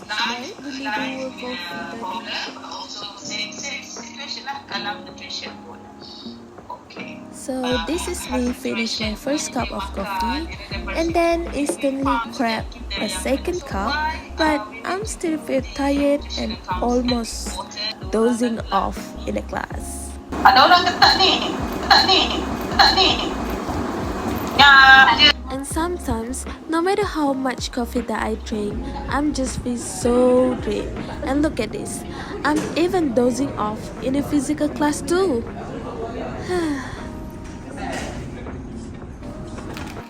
Naim boleh dua coffee tadi. So this is me finish my first cup of coffee and then instantly grab a second cup, but I'm still feel tired and almost dozing off in the class. Ada orang ketat ni. And sometimes, no matter how much coffee that I drink, I'm just feel so drained. And look at this, I'm even dozing off in a physical class too.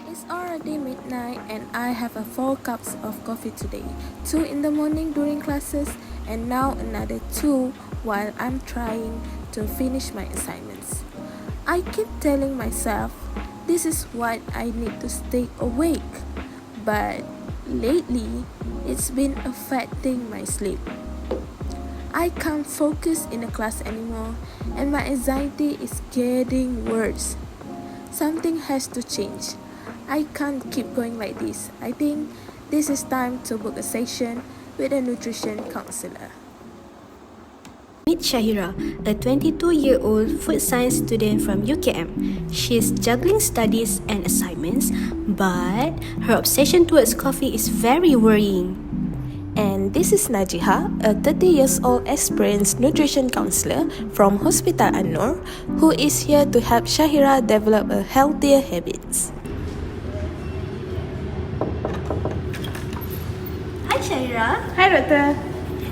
It's already midnight and I have 4 cups of coffee today. 2 in the morning during classes and now another 2 while I'm trying to finish my assignments. I keep telling myself this is what I need to stay awake. But lately, it's been affecting my sleep. I can't focus in the class anymore and my anxiety is getting worse. Something has to change. I can't keep going like this. I think this is time to book a session with a nutrition counselor. Meet Syahira, a 22-year-old food science student from UKM. She is juggling studies and assignments, but her obsession towards coffee is very worrying. And this is Najihah, a 30 years old experienced nutrition counselor from Hospital An-Nur, who is here to help Syahira develop a healthier habits. Hi Syahira. Hi, Doctor.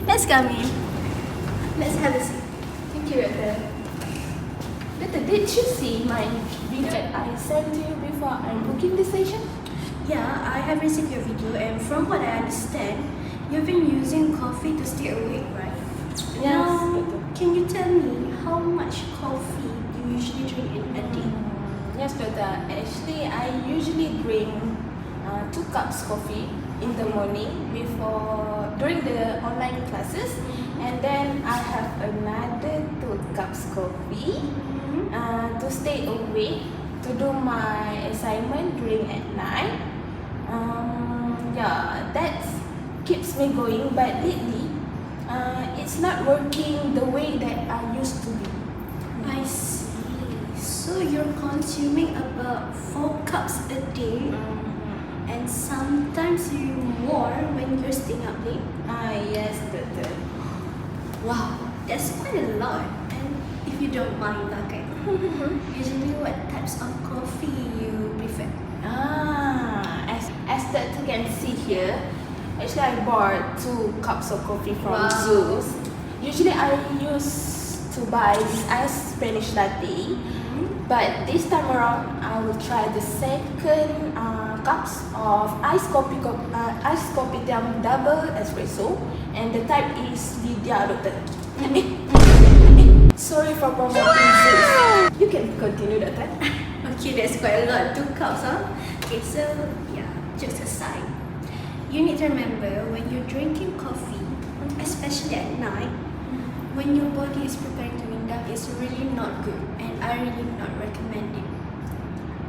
Let's come in. Let's have a seat. Thank you, Doctor. Doctor, did you see my video that I sent to you before I booking this session? Yeah, I have received your video, and from what I understand, you've been using coffee to stay awake, right? Yes, Now, Doctor. can you tell me how much coffee do you usually drink in a day? Yes, Doctor. Actually, I usually drink 2 cups coffee in the morning during the online classes, and then I have another 2 cups coffee to stay awake to do my assignment during at night. That keeps me going, but lately it's not working the way that I used to be. I see. So you're consuming about 4 cups a day, and sometimes you more when you're staying up late. Yes, Doctor. Wow, that's quite a lot. And if you don't mind, okay, usually what types of coffee you prefer? As Doctor can see here, actually I bought 2 cups of coffee from Wow. Zeus. Usually I used to buy this iced Spanish latte, but this time around I will try the second cups of iced kopitiam double espresso, and the type is Lydia, Doctor. Sorry for promoting Zeus. You can continue, Doctor. Okay, that's quite a lot. 2 cups, huh? Okay, so yeah, jokes aside, you need to remember when you're drinking coffee, especially at night, when your body is preparing to wind down, it's really not good, and I really not recommend it.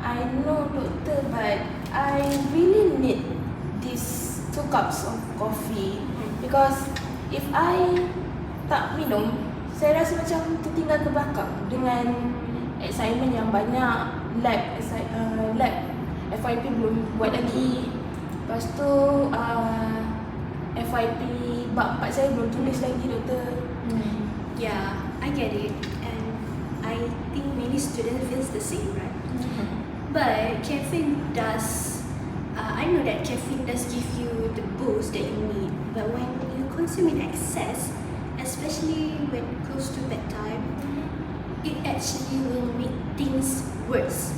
I know, Doctor, but I really need these 2 cups of coffee because if I tak minum, saya rasa macam tertinggal ke belakang dengan assignment yang banyak, lab FYP belum buat lagi. Lepas tu FYP bab 4 saya belum tulis lagi, Doktor. Yeah, I get it, and I think many students feels the same, right? But caffeine does, I know that caffeine does give you the boost that you need, but when you consume in excess, especially when close to bedtime, it actually will make things worse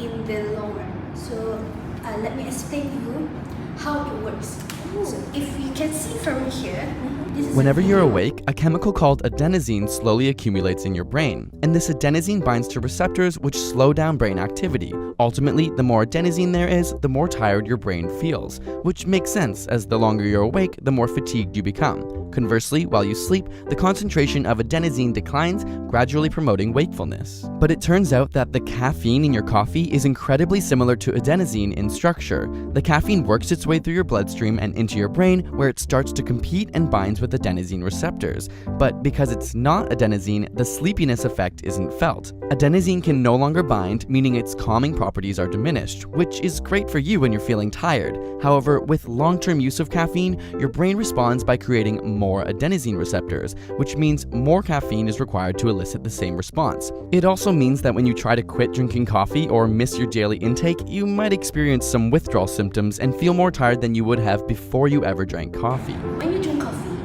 in the long run. So let me explain to you how it works. So if you can see from here, this is Whenever you're awake, a chemical called adenosine slowly accumulates in your brain, and this adenosine binds to receptors which slow down brain activity. Ultimately, the more adenosine there is, the more tired your brain feels, which makes sense as the longer you're awake, the more fatigued you become. Conversely, while you sleep, the concentration of adenosine declines, gradually promoting wakefulness. But it turns out that the caffeine in your coffee is incredibly similar to adenosine in structure. The caffeine works its way through your bloodstream and into your brain, where it starts to compete and binds with adenosine receptors. But because it's not adenosine, the sleepiness effect isn't felt. Adenosine can no longer bind, meaning its calming properties are diminished, which is great for you when you're feeling tired. However, with long-term use of caffeine, your brain responds by creating more adenosine receptors, which means more caffeine is required to elicit the same response. It also means that when you try to quit drinking coffee or miss your daily intake, you might experience some withdrawal symptoms and feel more tired than you would have before you ever drank coffee. When you drink coffee,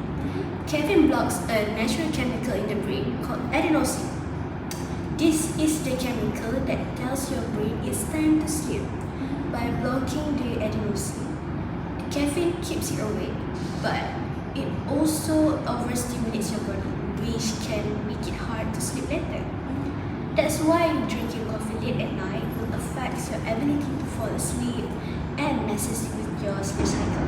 caffeine blocks a natural chemical in the brain called adenosine. This is the chemical that tells your brain it's time to sleep. By blocking the adenosine, the caffeine keeps you awake, but it also overstimulates your body, which can make it hard to sleep later. That's why drinking coffee late at night will affect your ability to fall asleep and messes with your sleep cycle.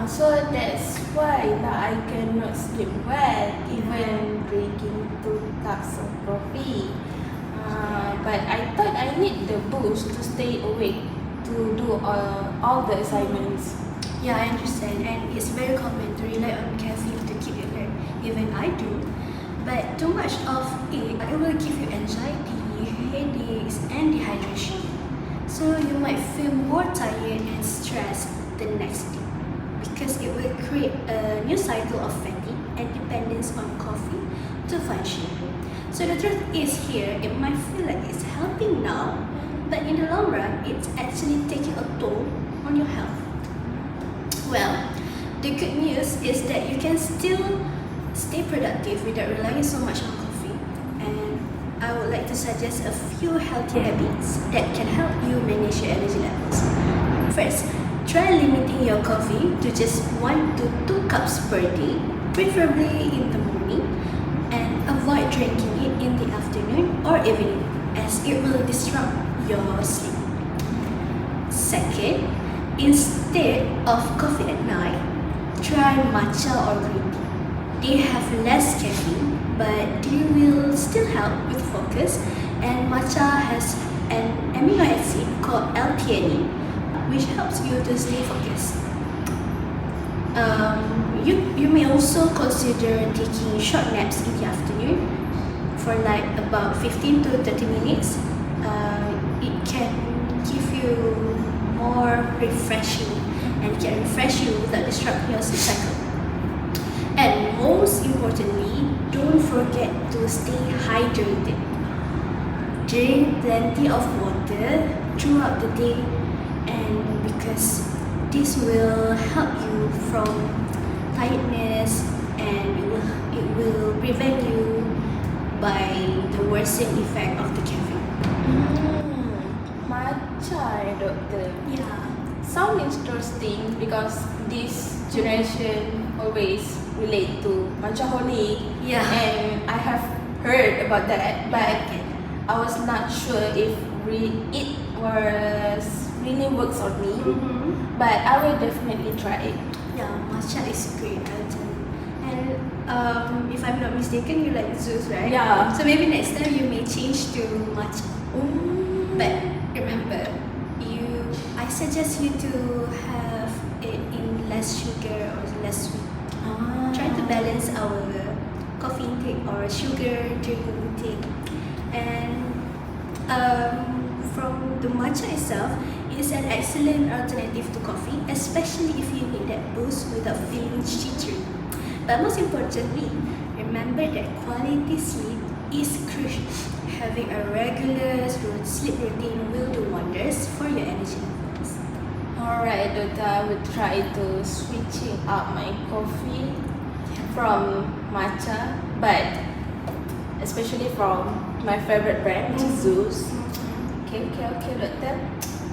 So that's why now I cannot sleep well even drinking 2 cups of coffee. But I thought I need the boost to stay awake to do all the assignments. Yeah, I understand, and it's very common to rely on caffeine to keep you alert. Even I do. But too much of it will give you anxiety, headaches, and dehydration. So you might feel more tired and stressed the next day because it will create a new cycle of fatigue and dependence on coffee to function. So the truth is here, it might feel like it's helping now, but in the long run, it's actually taking a toll on your health. Well, the good news is that you can still stay productive without relying so much on coffee. And I would like to suggest a few healthy habits that can help you manage your energy levels. First, try limiting your coffee to just 1 to 2 cups per day, preferably in the morning, and avoid drinking it in the afternoon or evening as it will disrupt your sleep. Second, instead of coffee at night, try matcha or green tea. They have less caffeine, but they will still help with focus, and matcha has an amino acid called L-theanine, which helps you to stay focused. You may also consider taking short naps in the afternoon for like about 15 to 30 minutes. It can give you more refreshing and can refresh you without disrupting your sleep cycle. And most importantly, don't forget to stay hydrated. Drink plenty of water throughout the day, and because this will help you from tiredness and it will prevent you by the worsening effect of the caffeine. Matcha, doctor. Yeah. Sound interesting because this generation always relate to matchaholic. Yeah. And I have heard about that, but I was not sure if it was really works on me. But I will definitely try it. Yeah, matcha is great, I'll tell you. And if I'm not mistaken, you like Zeus, right? Yeah. So maybe next time you may change to matcha. But remember, I suggest you to have it in less sugar or less sweet. Try to balance our coffee intake or sugar drink intake. And from the matcha itself, it is an excellent alternative to coffee, especially if you need that boost without feeling jittery. But most importantly, remember that quality sleep is crucial. Having a regular sleep routine will do wonders for your energy levels. Alright, doctor, I will try to switching up my coffee from matcha, but especially from my favorite brand, which is Zeus. Okay, doctor.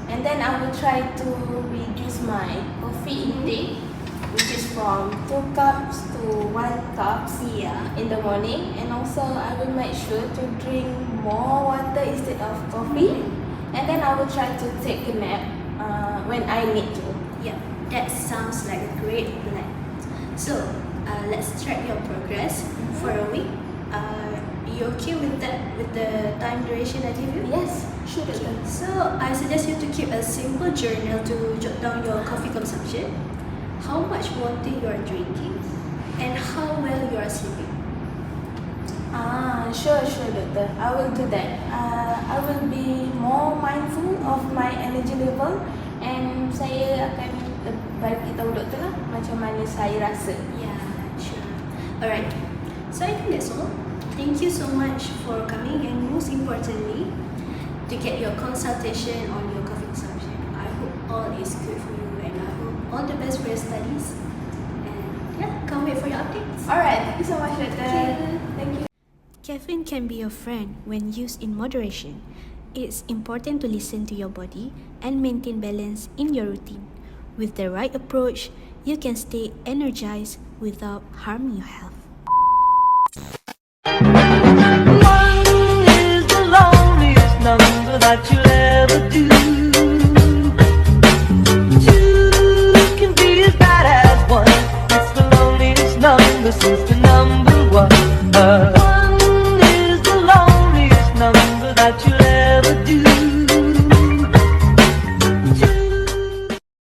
And then I will try to reduce my coffee intake, which is from 2 cups to 1 cup in the morning. And also I will make sure to drink more water instead of coffee. And then I will try to take a nap when I need to. Yeah, that sounds like a great plan. So, let's track your progress for a week. You okay with that? With the time duration I give you? Yes, sure. Okay. So, I suggest you to keep a simple journal to jot down your coffee consumption, how much water you are drinking, and how well you are sleeping. Sure, doctor. I will do that. I will be more mindful of my energy level, and saya akan bagi tahu doktor lah macam mana saya rasa. Yeah, sure. Alright. So I think that's all. Thank you so much for coming, and most importantly, to get your consultation on your coffee consumption. I hope all is good for you, and I hope all the best for your studies. And yeah, can't wait for your updates. Alright, thank you so much, doctor. Thank you. Caffeine can be your friend when used in moderation. It's important to listen to your body and maintain balance in your routine. With the right approach, you can stay energized without harming your health. One is the loneliest number that you'll ever do. Two can be as bad as one. It's the loneliest number since the